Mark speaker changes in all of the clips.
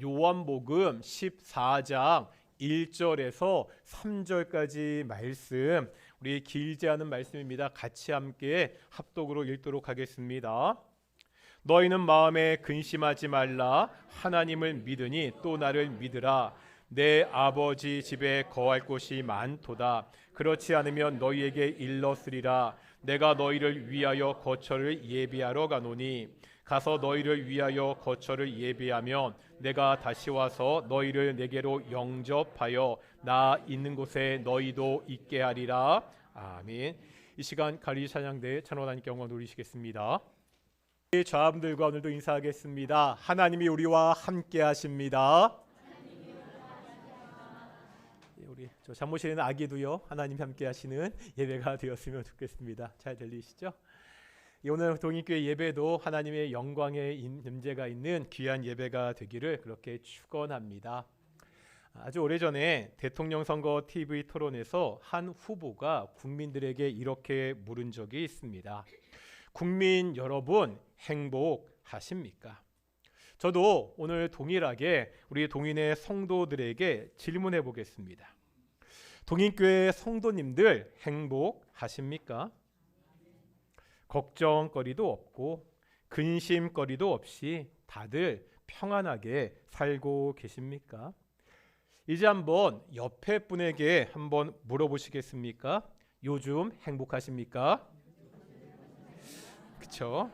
Speaker 1: 요한복음 14장 1절에서 3절까지 말씀, 우리 길지 않은 말씀입니다. 같이 함께 합독으로 읽도록 하겠습니다. 너희는 마음에 근심하지 말라. 하나님을 믿으니 또 나를 믿으라. 내 아버지 집에 거할 곳이 많도다. 그렇지 않으면 너희에게 일렀으리라. 내가 너희를 위하여 거처를 예비하러 가노니 가서 너희를 위하여 거처를 예비하면 내가 다시 와서 너희를 내게로 영접하여 나 있는 곳에 너희도 있게 하리라. 아멘. 이 시간 갈릴리 찬양대 찬원 하나님께 영광 돌리시겠습니다. 좌분들과 오늘도 인사하겠습니다. 하나님이 우리와 함께 하십니다. 우리 저 잠못에 있는 아기도요, 하나님 함께 하시는 예배가 되었으면 좋겠습니다. 잘 들리시죠? 오늘 동인교회 예배도 하나님의 영광의 임재가 있는 귀한 예배가 되기를 그렇게 축원합니다. 아주 오래전에 대통령 선거 TV 토론에서 한 후보가 국민들에게 이렇게 물은 적이 있습니다. 국민 여러분 행복하십니까? 저도 오늘 동일하게 우리 동인의 성도들에게 질문해 보겠습니다. 동인교회 성도님들 행복하십니까? 걱정거리도 없고 근심거리도 없이 다들 평안하게 살고 계십니까? 이제 한번 옆에 분에게 한번 물어보시겠습니까? 요즘 행복하십니까? 그렇죠?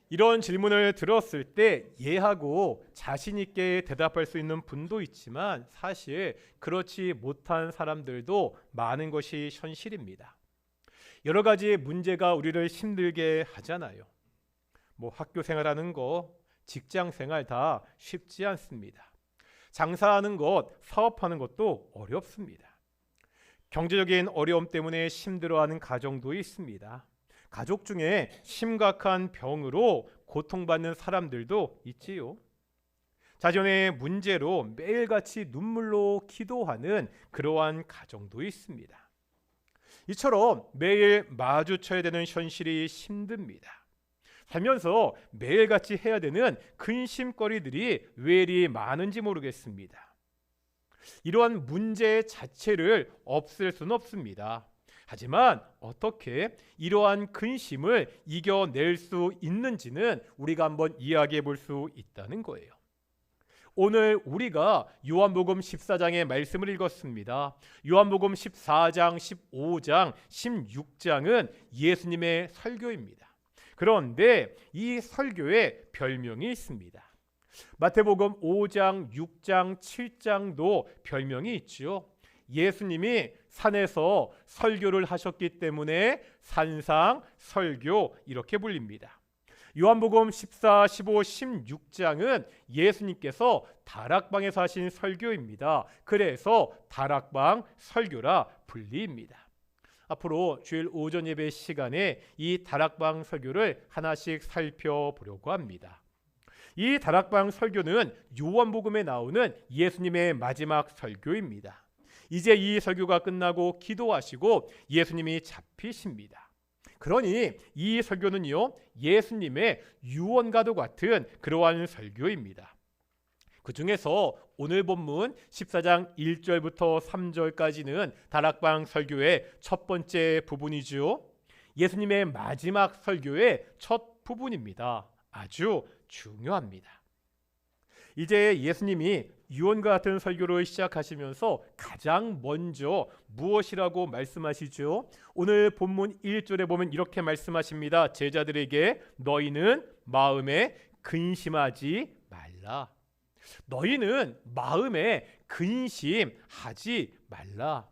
Speaker 1: 이런 질문을 들었을 때 예하고 자신 있게 대답할 수 있는 분도 있지만 사실 그렇지 못한 사람들도 많은 것이 현실입니다. 여러 가지 문제가 우리를 힘들게 하잖아요. 학교 생활하는 거, 직장 생활 다 쉽지 않습니다. 장사하는 것, 사업하는 것도 어렵습니다. 경제적인 어려움 때문에 힘들어하는 가정도 있습니다. 가족 중에 심각한 병으로 고통받는 사람들도 있지요. 자녀의 문제로 매일같이 눈물로 기도하는 그러한 가정도 있습니다. 이처럼 매일 마주쳐야 되는 현실이 힘듭니다. 살면서 매일같이 해야 되는 근심거리들이 왜 이리 많은지 모르겠습니다. 이러한 문제 자체를 없앨 수는 없습니다. 하지만 어떻게 이러한 근심을 이겨낼 수 있는지는 우리가 한번 이야기해 볼 수 있다는 거예요. 오늘 우리가 요한복음 14장의 말씀을 읽었습니다. 요한복음 14장, 15장, 16장은 예수님의 설교입니다. 그런데 이 설교에 별명이 있습니다. 마태복음 5장, 6장, 7장도 별명이 있죠. 예수님이 산에서 설교를 하셨기 때문에 산상 설교 이렇게 불립니다. 요한복음 14, 15, 16장은 예수님께서 다락방에서 하신 설교입니다. 그래서 다락방 설교라 불립니다. 앞으로 주일 오전 예배 시간에 이 다락방 설교를 하나씩 살펴보려고 합니다. 이 다락방 설교는 요한복음에 나오는 예수님의 마지막 설교입니다. 이제 이 설교가 끝나고 기도하시고 예수님이 잡히십니다. 그러니 이 설교는요, 예수님의 유언과도 같은 그러한 설교입니다. 그 중에서 오늘 본문 14장 1절부터 3절까지는 다락방 설교의 첫 번째 부분이죠. 예수님의 마지막 설교의 첫 부분입니다. 아주 중요합니다. 이제 예수님이 유언과 같은 설교를 시작하시면서 가장 먼저 무엇이라고 말씀하시죠? 오늘 본문 1절에 보면 이렇게 말씀하십니다. 제자들에게 너희는 마음에 근심하지 말라. 너희는 마음에 근심하지 말라.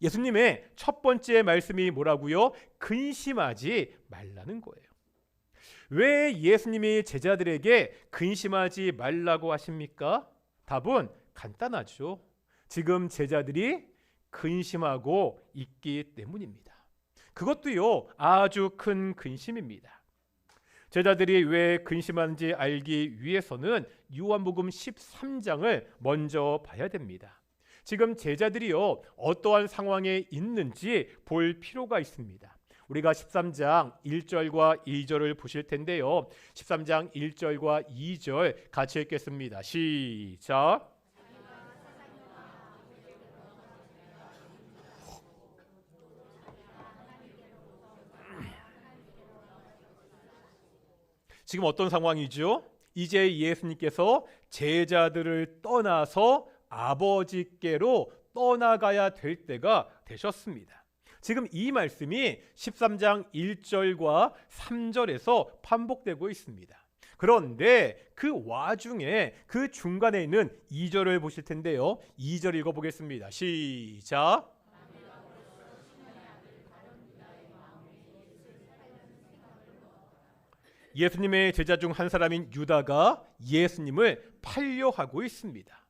Speaker 1: 예수님의 첫 번째 말씀이 뭐라고요? 근심하지 말라는 거예요. 왜 예수님이 제자들에게 근심하지 말라고 하십니까? 답은 간단하죠. 지금 제자들이 근심하고 있기 때문입니다. 그것도요, 아주 큰 근심입니다. 제자들이 왜 근심하는지 알기 위해서는 요한복음 13장을 먼저 봐야 됩니다. 지금 제자들이요, 어떠한 상황에 있는지 볼 필요가 있습니다. 우리가 13장 1절과 2절을 보실 텐데요. 13장 1절과 2절 같이 읽겠습니다. 시작. 지금 어떤 상황이죠? 이제 예수님께서 제자들을 떠나서 아버지께로 떠나가야 될 때가 되셨습니다. 지금 이 말씀이 13장 1절과 3절에서 반복되고 있습니다. 그런데 그 와중에 그 중간에 있는 2절을 보실 텐데요. 2절 읽어보겠습니다. 시작. 예수님의 제자 중 한 사람인 유다가 예수님을 팔려하고 있습니다.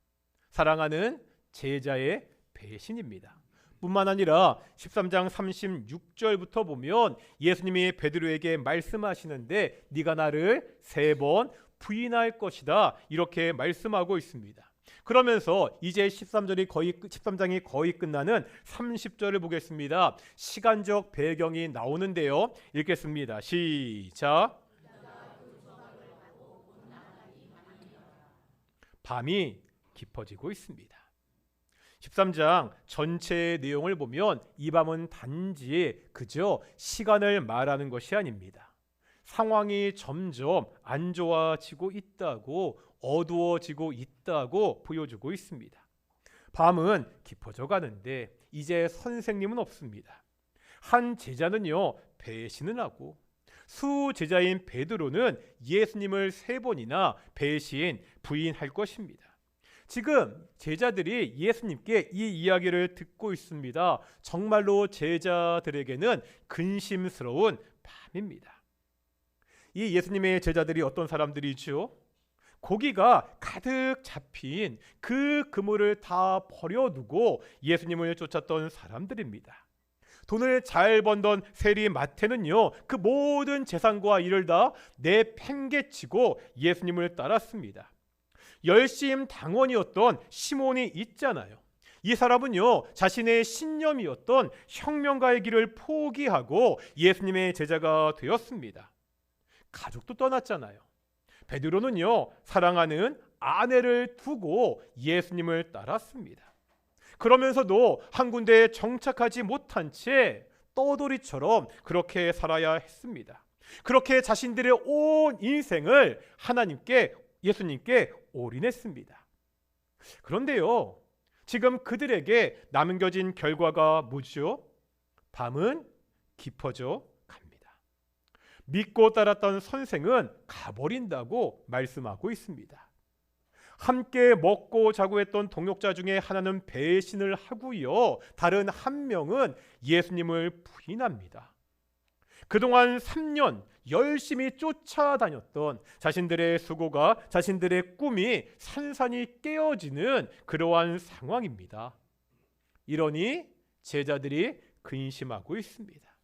Speaker 1: 사랑하는 제자의 배신입니다. 뿐만 아니라 13장 36절부터 보면 예수님이 베드로에게 말씀하시는데 네가 나를 3번 부인할 것이다 이렇게 말씀하고 있습니다. 그러면서 이제 13장이 거의 끝나는 30절을 보겠습니다. 시간적 배경이 나오는데요. 읽겠습니다. 시작. 밤이 깊어지고 있습니다. 13장 전체의 내용을 보면 이 밤은 단지 그저 시간을 말하는 것이 아닙니다. 상황이 점점 안 좋아지고 있다고, 어두워지고 있다고 보여주고 있습니다. 밤은 깊어져 가는데 이제 선생님은 없습니다. 한 제자는요 배신을 하고 수제자인 베드로는 예수님을 3번이나 부인할 것입니다. 지금 제자들이 예수님께 이 이야기를 듣고 있습니다. 정말로 제자들에게는 근심스러운 밤입니다. 이 예수님의 제자들이 어떤 사람들이죠? 고기가 가득 잡힌 그 그물을 다 버려두고 예수님을 쫓았던 사람들입니다. 돈을 잘 번던 세리 마태는요 그 모든 재산과 일을 다 내팽개치고 예수님을 따랐습니다. 열심 당원이었던 시몬이 있잖아요. 이 사람은요 자신의 신념이었던 혁명가의 길을 포기하고 예수님의 제자가 되었습니다. 가족도 떠났잖아요. 베드로는요 사랑하는 아내를 두고 예수님을 따랐습니다. 그러면서도 한 군데에 정착하지 못한 채 떠돌이처럼 그렇게 살아야 했습니다. 그렇게 자신들의 온 인생을 예수님께 올인했습니다. 그런데요, 지금 그들에게 남겨진 결과가 뭐죠? 밤은 깊어져 갑니다. 믿고 따랐던 선생은 가버린다고 말씀하고 있습니다. 함께 먹고 자고 했던 동역자 중에 하나는 배신을 하고요. 다른 한 명은 예수님을 부인합니다. 그동안 3년 열심히 쫓아다녔던 자신들의 수고가, 자신들의 꿈이 산산이 깨어지는 그러한 상황입니다. 이러니 제자들이 근심하고 있습니다.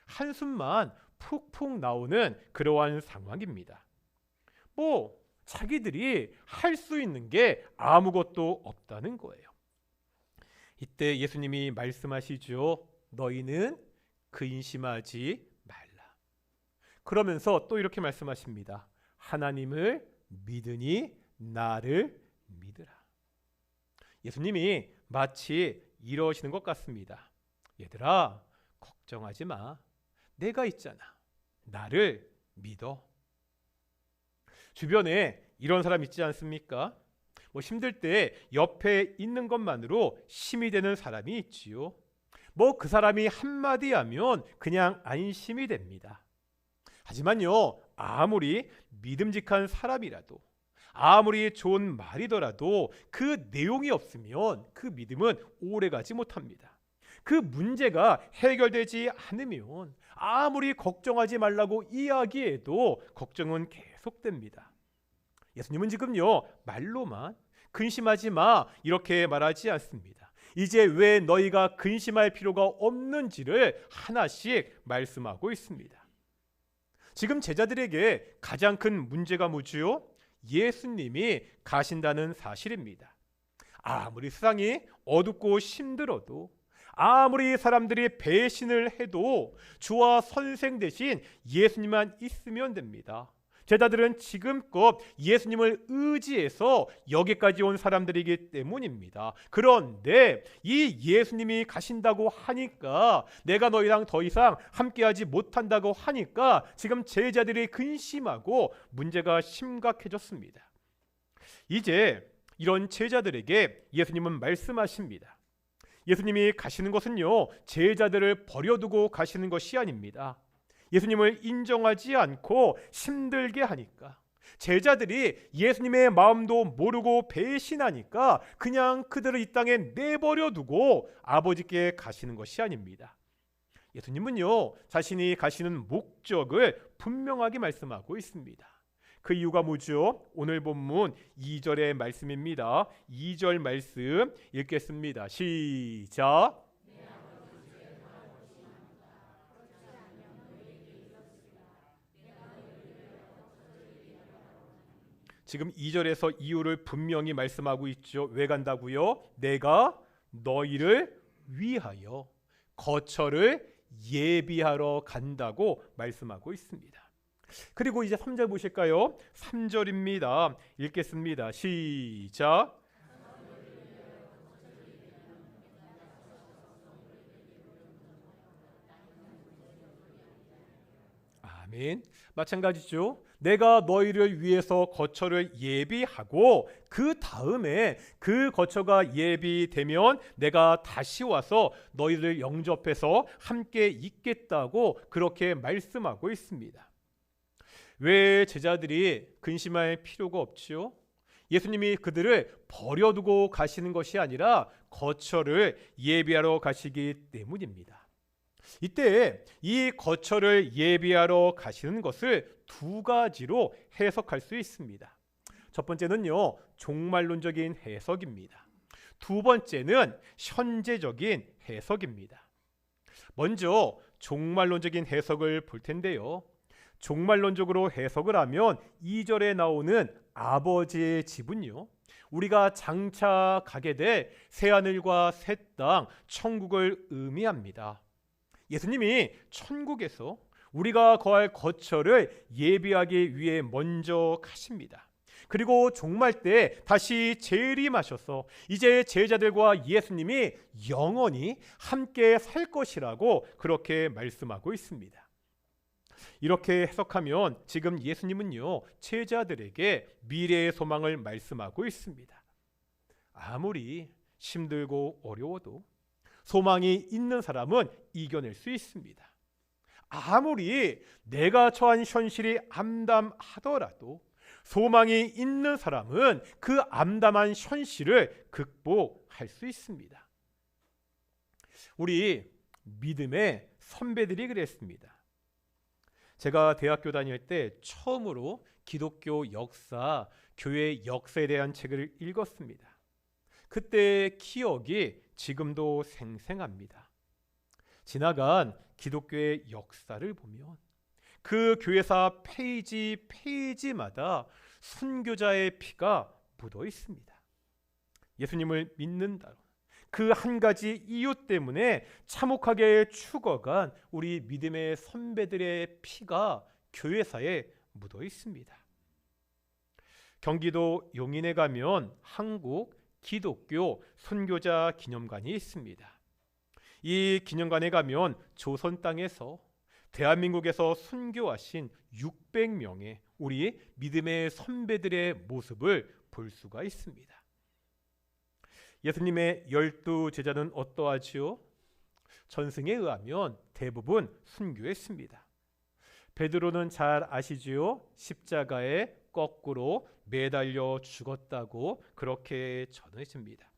Speaker 1: 한숨만 푹푹 나오는 그러한 상황입니다. 자기들이 할 수 있는 게 아무것도 없다는 거예요. 이때 예수님이 말씀하시죠. 너희는 근심하지 말라. 그러면서 또 이렇게 말씀하십니다. 하나님을 믿으니 나를 믿으라. 예수님이 마치 이러시는 것 같습니다. 얘들아, 걱정하지 마. 내가 있잖아. 나를 믿어. 주변에 이런 사람 있지 않습니까? 힘들 때 옆에 있는 것만으로 힘이 되는 사람이 있지요. 그 사람이 한마디 하면 그냥 안심이 됩니다. 하지만요, 아무리 믿음직한 사람이라도, 아무리 좋은 말이더라도 그 내용이 없으면 그 믿음은 오래가지 못합니다. 그 문제가 해결되지 않으면 아무리 걱정하지 말라고 이야기해도 걱정은 계속됩니다. 예수님은 지금요 말로만 근심하지 마 이렇게 말하지 않습니다. 이제 왜 너희가 근심할 필요가 없는지를 하나씩 말씀하고 있습니다. 지금 제자들에게 가장 큰 문제가 뭐지요? 예수님이 가신다는 사실입니다. 아무리 세상이 어둡고 힘들어도, 아무리 사람들이 배신을 해도 주와 선생 대신 예수님만 있으면 됩니다. 제자들은 지금껏 예수님을 의지해서 여기까지 온 사람들이기 때문입니다. 그런데 이 예수님이 가신다고 하니까, 내가 너희랑 더 이상 함께하지 못한다고 하니까 지금 제자들이 근심하고 문제가 심각해졌습니다. 이제 이런 제자들에게 예수님은 말씀하십니다. 예수님이 가시는 것은요, 제자들을 버려두고 가시는 것이 아닙니다. 예수님을 인정하지 않고 힘들게 하니까, 제자들이 예수님의 마음도 모르고 배신하니까 그냥 그들을 이 땅에 내버려 두고 아버지께 가시는 것이 아닙니다. 예수님은요, 자신이 가시는 목적을 분명하게 말씀하고 있습니다. 그 이유가 뭐죠? 오늘 본문 2절의 말씀입니다. 2절 말씀 읽겠습니다. 시작. 지금 2절에서 이유를 분명히 말씀하고 있죠. 왜 간다고요? 내가 너희를 위하여 거처를 예비하러 간다고 말씀하고 있습니다. 그리고 이제 3절 보실까요? 3절입니다. 읽겠습니다. 시작. 아멘. 마찬가지죠. 내가 너희를 위해서 거처를 예비하고 그 다음에 그 거처가 예비되면 내가 다시 와서 너희를 영접해서 함께 있겠다고 그렇게 말씀하고 있습니다. 왜 제자들이 근심할 필요가 없지요? 예수님이 그들을 버려두고 가시는 것이 아니라 거처를 예비하러 가시기 때문입니다. 이때 이 거처를 예비하러 가시는 것을 두 가지로 해석할 수 있습니다. 첫 번째는요, 종말론적인 해석입니다. 두 번째는 현재적인 해석입니다. 먼저 종말론적인 해석을 볼 텐데요, 종말론적으로 해석을 하면 2절에 나오는 아버지의 집은요, 우리가 장차 가게 될 새하늘과 새 땅, 천국을 의미합니다. 예수님이 천국에서 우리가 거할 거처를 예비하기 위해 먼저 가십니다. 그리고 종말 때 다시 재림하셔서 이제 제자들과 예수님이 영원히 함께 살 것이라고 그렇게 말씀하고 있습니다. 이렇게 해석하면 지금 예수님은요, 제자들에게 미래의 소망을 말씀하고 있습니다. 아무리 힘들고 어려워도 소망이 있는 사람은 이겨낼 수 있습니다. 아무리 내가 처한 현실이 암담하더라도 소망이 있는 사람은 그 암담한 현실을 극복할 수 있습니다. 우리 믿음의 선배들이 그랬습니다. 제가 대학교 다닐 때 처음으로 기독교 역사, 교회 역사에 대한 책을 읽었습니다. 그때의 기억이 지금도 생생합니다. 지나간 기독교의 역사를 보면 그 교회사 페이지 페이지마다 순교자의 피가 묻어 있습니다. 예수님을 믿는다, 그 한 가지 이유 때문에 참혹하게 죽어간 우리 믿음의 선배들의 피가 교회사에 묻어 있습니다. 경기도 용인에 가면 한국 기독교 선교자 기념관이 있습니다. 이 기념관에 가면 조선 땅에서 대한민국에서 선교하신 600명의 우리 믿음의 선배들의 모습을 볼 수가 있습니다. 예수님의 12제자는 어떠하지요? 전승에 의하면 대부분 순교했습니다. 베드로는 잘 아시지요? 십자가에 거꾸로 매달려 죽었다고 그렇게 전해집니다.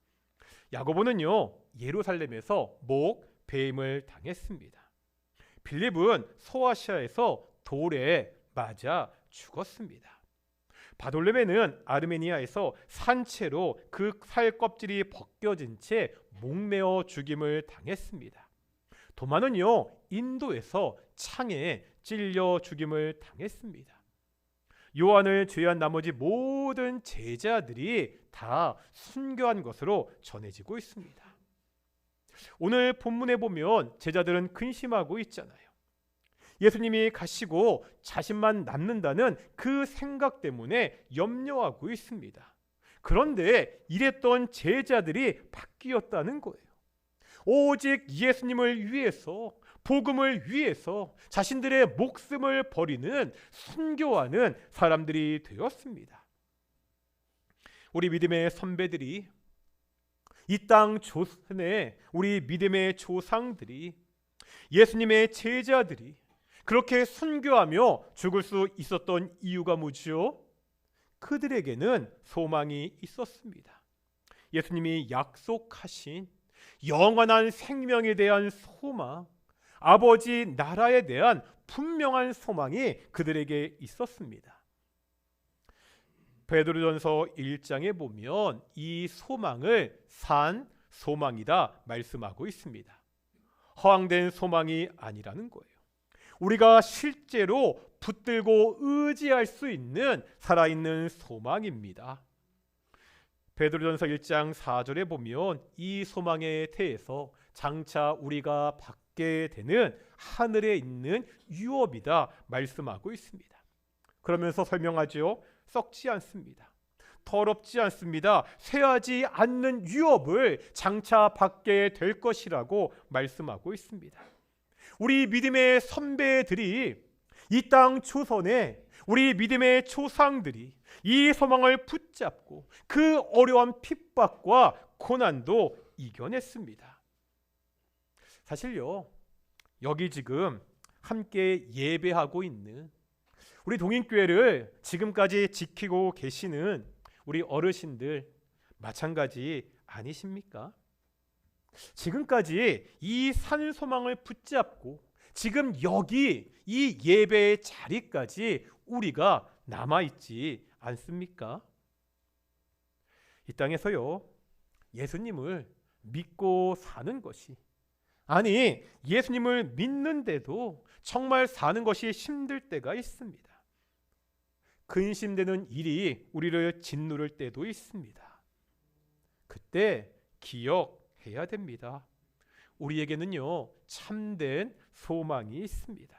Speaker 1: 야고보는요, 예루살렘에서 목 배임을 당했습니다. 빌립은 소아시아에서 돌에 맞아 죽었습니다. 바돌레메는 아르메니아에서 산채로 그 살 껍질이 벗겨진 채 목매어 죽임을 당했습니다. 도마는요, 인도에서 창에 찔려 죽임을 당했습니다. 요한을 제외한 나머지 모든 제자들이 다 순교한 것으로 전해지고 있습니다. 오늘 본문에 보면 제자들은 근심하고 있잖아요. 예수님이 가시고 자신만 남는다는 그 생각 때문에 염려하고 있습니다. 그런데 이랬던 제자들이 바뀌었다는 거예요. 오직 예수님을 위해서, 복음을 위해서 자신들의 목숨을 버리는, 순교하는 사람들이 되었습니다. 우리 믿음의 선배들이, 이 땅 조선의 우리 믿음의 조상들이, 예수님의 제자들이 그렇게 순교하며 죽을 수 있었던 이유가 뭐죠? 그들에게는 소망이 있었습니다. 예수님이 약속하신 영원한 생명에 대한 소망, 아버지 나라에 대한 분명한 소망이 그들에게 있었습니다. 베드로전서 1장에 보면 이 소망을 산 소망이다 말씀하고 있습니다. 허황된 소망이 아니라는 거예요. 우리가 실제로 붙들고 의지할 수 있는 살아있는 소망입니다. 베드로전서 1장 4절에 보면 이 소망에 대해서 장차 우리가 받게 되는 하늘에 있는 유업이다 말씀하고 있습니다. 그러면서 설명하죠. 썩지 않습니다. 더럽지 않습니다. 쇠하지 않는 유업을 장차 받게 될 것이라고 말씀하고 있습니다. 우리 믿음의 선배들이, 이 땅 조선에 우리 믿음의 조상들이 이 소망을 붙잡고 그 어려운 핍박과 고난도 이겨냈습니다. 사실요, 여기 지금 함께 예배하고 있는 우리 동인교회를 지금까지 지키고 계시는 우리 어르신들 마찬가지 아니십니까? 지금까지 이 산 소망을 붙잡고 지금 여기 이 예배의 자리까지 우리가 남아있지 않습니까? 이 땅에서요, 예수님을 믿고 사는 것이, 아니 예수님을 믿는데도 정말 사는 것이 힘들 때가 있습니다. 근심되는 일이 우리를 짓누를 때도 있습니다. 그때 기억해야 됩니다. 우리에게는요, 참된 소망이 있습니다.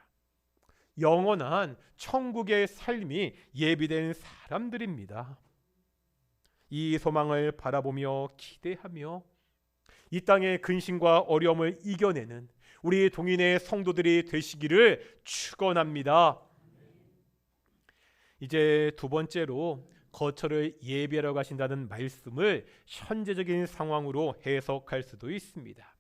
Speaker 1: 영원한 천국의 삶이 예비된 사람들입니다. 이 소망을 바라보며 기대하며 이 땅의 근심과 어려움을 이겨내는 우리 동인의 성도들이 되시기를 축원합니다. 이제 두 번째로 거처를 예비하러 가신다는 말씀을 현재적인 상황으로 해석할 수도 있습니다.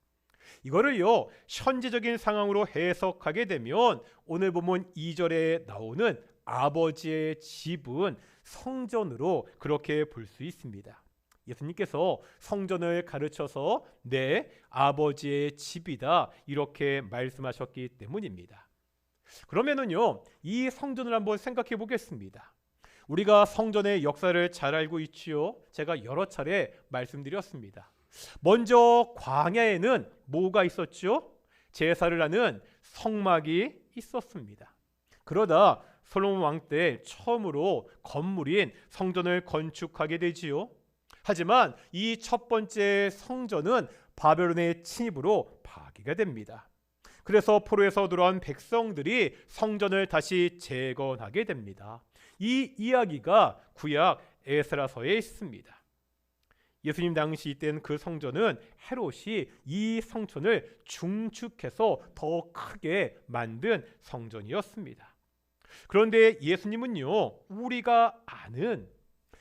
Speaker 1: 이거를요, 현재적인 상황으로 해석하게 되면 오늘 본문 2절에 나오는 아버지의 집은 성전으로 그렇게 볼 수 있습니다. 예수님께서 성전을 가르쳐서 내 아버지의 집이다 이렇게 말씀하셨기 때문입니다. 그러면은요, 이 성전을 한번 생각해 보겠습니다. 우리가 성전의 역사를 잘 알고 있지요. 제가 여러 차례 말씀드렸습니다. 먼저 광야에는 뭐가 있었죠? 제사를 하는 성막이 있었습니다. 그러다 솔로몬 왕 때 처음으로 건물인 성전을 건축하게 되지요. 하지만 이 첫 번째 성전은 바벨론의 침입으로 파괴가 됩니다. 그래서 포로에서 돌아온 백성들이 성전을 다시 재건하게 됩니다. 이 이야기가 구약 에스라서에 있습니다. 예수님 당시 이때는 그 성전은 헤롯이 이 성전을 중축해서 더 크게 만든 성전이었습니다. 그런데 예수님은요, 우리가 아는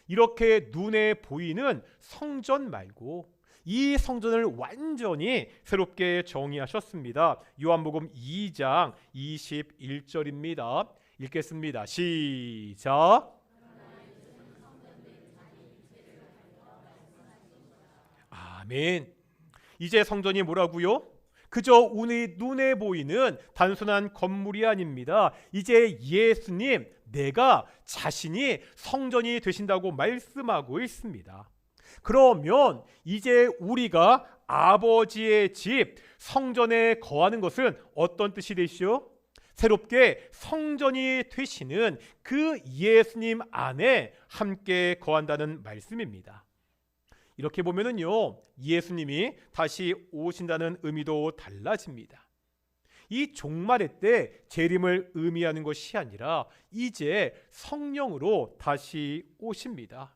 Speaker 1: 이렇게 눈에 보이는 성전 말고 이 성전을 완전히 새롭게 정의하셨습니다. 요한복음 2장 21절입니다. 읽겠습니다. 시작. 아멘. 이제 성전이 뭐라고요? 그저 우리 눈에 보이는 단순한 건물이 아닙니다. 이제 예수님, 내가 자신이 성전이 되신다고 말씀하고 있습니다. 그러면 이제 우리가 아버지의 집, 성전에 거하는 것은 어떤 뜻이 되시오? 새롭게 성전이 되시는 그 예수님 안에 함께 거한다는 말씀입니다. 이렇게 보면은요, 예수님이 다시 오신다는 의미도 달라집니다. 이 종말의 때 재림을 의미하는 것이 아니라 이제 성령으로 다시 오십니다.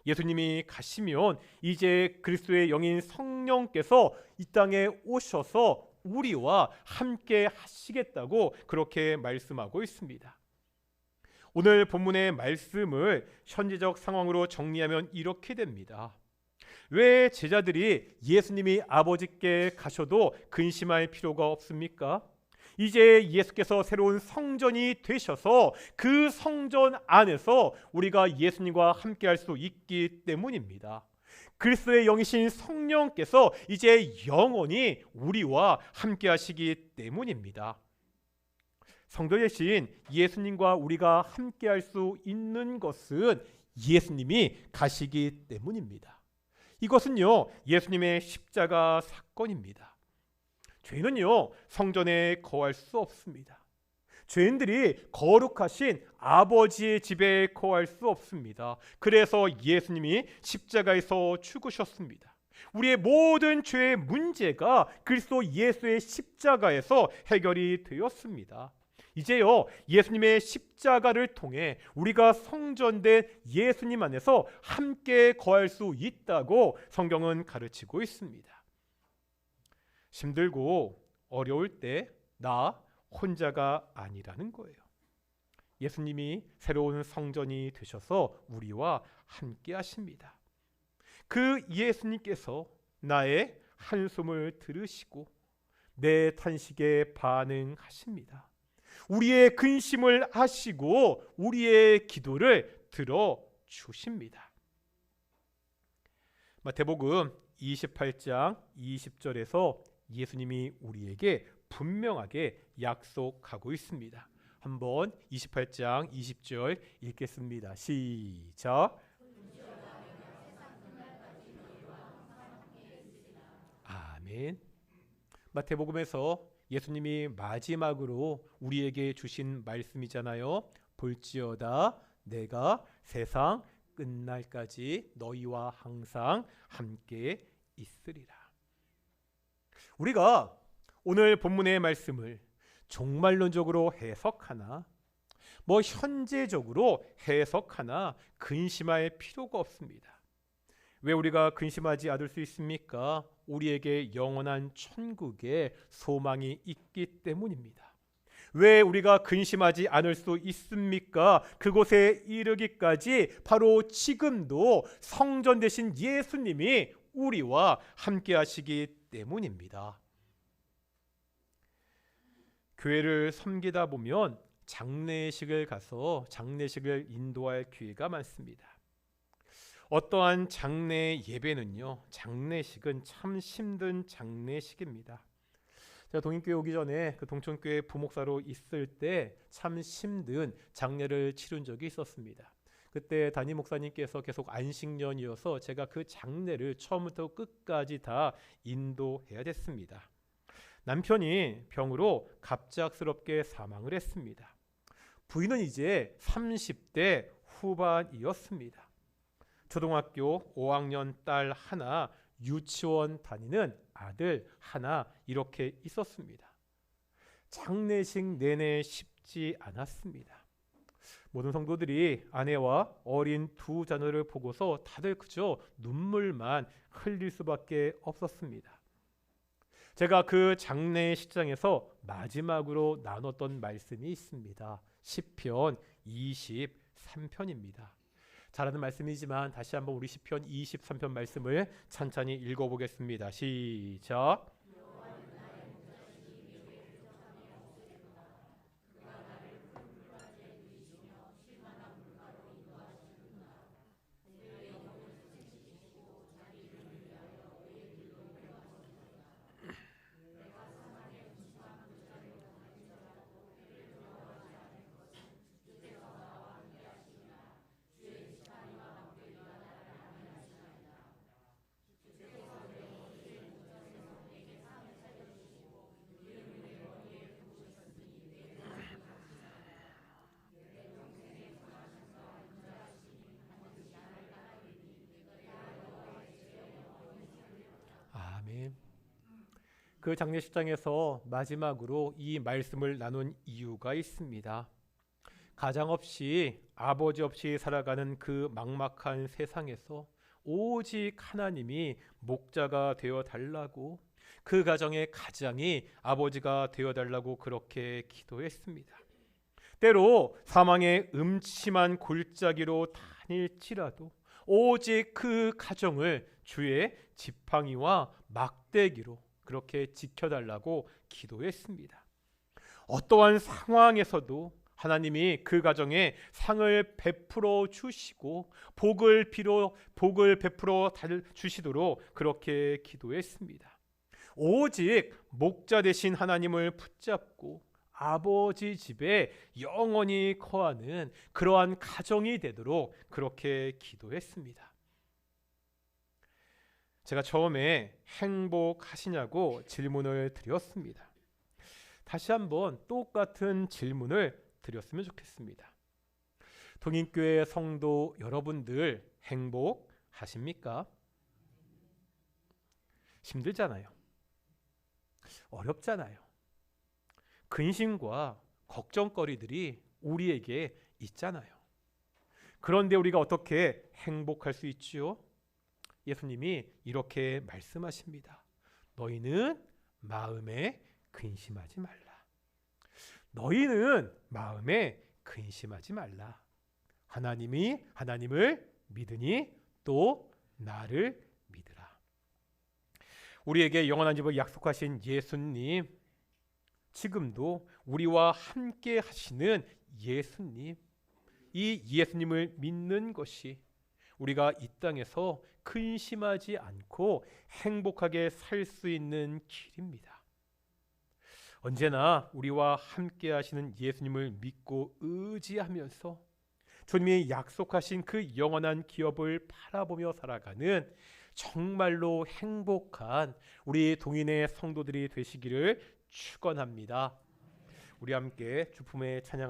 Speaker 1: 예수님이 가시면 이제 그리스도의 영인 성령께서 이 땅에 오셔서 우리와 함께 하시겠다고 그렇게 말씀하고 있습니다. 오늘 본문의 말씀을 현재적 상황으로 정리하면 이렇게 됩니다. 왜 제자들이 예수님이 아버지께 가셔도 근심할 필요가 없습니까? 이제 예수께서 새로운 성전이 되셔서 그 성전 안에서 우리가 예수님과 함께 할 수 있기 때문입니다. 그리스도의 영이신 성령께서 이제 영원히 우리와 함께 하시기 때문입니다. 성도 되신 예수님과 우리가 함께 할 수 있는 것은 예수님이 가시기 때문입니다. 이것은요, 예수님의 십자가 사건입니다. 죄인은요, 성전에 거할 수 없습니다. 죄인들이 거룩하신 아버지의 집에 거할 수 없습니다. 그래서 예수님이 십자가에서 죽으셨습니다. 우리의 모든 죄의 문제가 그리스도 예수의 십자가에서 해결이 되었습니다. 이제요, 예수님의 십자가를 통해 우리가 성전된 예수님 안에서 함께 거할 수 있다고 성경은 가르치고 있습니다. 힘들고 어려울 때 나 혼자가 아니라는 거예요. 예수님이 새로운 성전이 되셔서 우리와 함께 하십니다. 그 예수님께서 나의 한숨을 들으시고 내 탄식에 반응하십니다. 우리의 근심을 아시고 우리의 기도를 들어주십니다. 마태복음 28장 20절에서 예수님이 우리에게 분명하게 약속하고 있습니다. 한번 28장 20절 읽겠습니다. 시작. 아멘. 마태복음에서 예수님이 마지막으로 우리에게 주신 말씀이잖아요. 볼지어다 내가 세상 끝날까지 너희와 항상 함께 있으리라. 우리가 오늘 본문의 말씀을 종말론적으로 해석하나 현재적으로 해석하나 근심할 필요가 없습니다. 왜 우리가 근심하지 않을 수 있습니까? 우리에게 영원한 천국에 소망이 있기 때문입니다. 왜 우리가 근심하지 않을 수 있습니까? 그곳에 이르기까지 바로 지금도 성전 되신 예수님이 우리와 함께 하시기 때문입니다. 교회를 섬기다 보면 장례식을 가서 장례식을 인도할 기회가 많습니다. 어떠한 장례 예배는요, 장례식은 참 힘든 장례식입니다. 제가 동인교회 오기 전에 그 동천교회 부목사로 있을 때 참 힘든 장례를 치른 적이 있었습니다. 그때 담임 목사님께서 계속 안식년이어서 제가 그 장례를 처음부터 끝까지 다 인도해야 됐습니다. 남편이 병으로 갑작스럽게 사망을 했습니다. 부인은 이제 30대 후반이었습니다. 초등학교 5학년 딸 하나, 유치원 다니는 아들 하나 이렇게 있었습니다. 장례식 내내 쉽지 않았습니다. 모든 성도들이 아내와 어린 두 자녀를 보고서 다들 그저 눈물만 흘릴 수밖에 없었습니다. 제가 그 장례식장에서 마지막으로 나눴던 말씀이 있습니다. 시편 23편입니다. 잘하는 말씀이지만 다시 한번 우리 시편 23편 말씀을 찬찬히 읽어보겠습니다. 시작. 그 장례식장에서 마지막으로 이 말씀을 나눈 이유가 있습니다. 가장 없이 아버지 없이 살아가는 그 막막한 세상에서 오직 하나님이 목자가 되어 달라고, 그 가정의 가장이 아버지가 되어 달라고 그렇게 기도했습니다. 때로 사망의 음침한 골짜기로 다닐지라도 오직 그 가정을 주의 지팡이와 막대기로 그렇게 지켜달라고 기도했습니다. 어떠한 상황에서도 하나님이 그 가정에 상을 베풀어 주시고 복을 베풀어 주시도록 그렇게 기도했습니다. 오직 목자 되신 하나님을 붙잡고 아버지 집에 영원히 거하는 그러한 가정이 되도록 그렇게 기도했습니다. 제가 처음에 행복하시냐고 질문을 드렸습니다. 다시 한번 똑같은 질문을 드렸으면 좋겠습니다. 동인교회 성도 여러분들 행복하십니까? 힘들잖아요. 어렵잖아요. 근심과 걱정거리들이 우리에게 있잖아요. 그런데 우리가 어떻게 행복할 수 있지요? 예수님이 이렇게 말씀하십니다. 너희는 마음에 근심하지 말라. 너희는 마음에 근심하지 말라. 하나님을 믿으니 또 나를 믿으라. 우리에게 영원한 집을 약속하신 예수님, 지금도 우리와 함께 하시는 예수님, 이 예수님을 믿는 것이 우리가 이 땅에서 근심하지 않고 행복하게 살 수 있는 길입니다. 언제나 우리와 함께 하시는 예수님을 믿고 의지하면서 주님이 약속하신 그 영원한 기업을 바라보며 살아가는 정말로 행복한 우리 동인의 성도들이 되시기를 축원합니다. 우리 함께 주품의 찬양